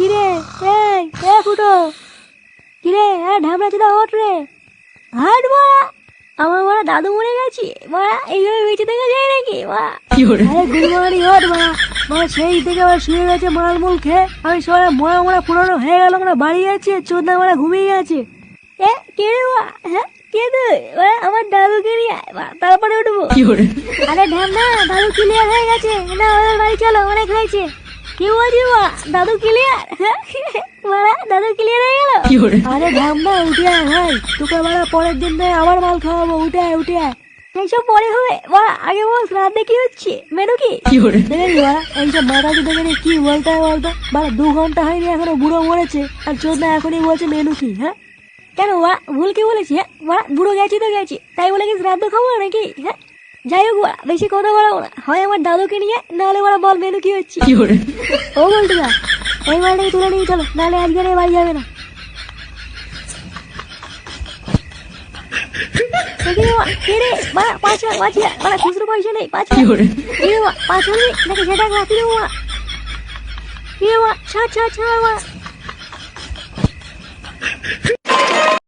কিরে ফুটো কিরে ঢামড়া চুদা ওঠ রে। হাট মারা, আমার মারা দাদু মরে গেছি মারা, এইভাবে বেঁচে থেকে যায় নাকি মারা। আরে গুলমানি ওঠ মারা, মারা সেই থেকে আবার শুয়ে গেছে মালমূল খেয়ে। আমি সবাই মরা মরা পুরনো হয়ে গেল, আমরা বাড়ি যাচ্ছি, চোদ্দা মারা ঘুমিয়ে গেছে। কে রে মা? হ্যাঁ কে তুই? আমার দাদুকে নিয়ে আয় তারপরে উঠবো। আরে ঢ্যামনা, দাদু ক্লিয়ার হয়ে গেছে না, ওদের বাড়ি চলো, অনেক হয়েছে। কি বলছি মা, দাদু ক্লিয়ার? মারা দাদু ক্লিয়ার হয়ে গেল? আরে ঢ্যামনা উঠে আয় ভাই, তোকে মারা পরের দিন নয় আবার মাল খাওয়াবো, উঠে আয় উঠে আয়। এইসব পরে হবে মারা, আগে বল রাতে কি হচ্ছে, মেনু কি? এইসব মাথা চুদে কি বলতে হয় বলতো মারা, 2 ঘন্টা হয়নি এখনো বুড়ো মরেছে, আর চোদ্দা এখনই বলছে মেনু কি। হ্যাঁ কেন বা ভুল কি বলেছি? হ্যাঁ বা বুড়ো গেছি তো গেছি, তাই বলে কি শ্রাদ্ধ খাবো নাকি? হ্যাঁ যাই হোক বা বেশি কথা বলাবো না, হয় আমার দাদুকে নিয়ে, নাহলে ওরা বল মেনু কি হচ্ছে। ও বলতে না, এই মালটাকে তুলে নিয়ে চলো, নাহলে আজকে বাড়ি যাবে না। খুচরো পয়সা নেই, 5 হবে নাকি সেটা রাখি দেবো মা। ছাড় ছাড় ছাড় মা।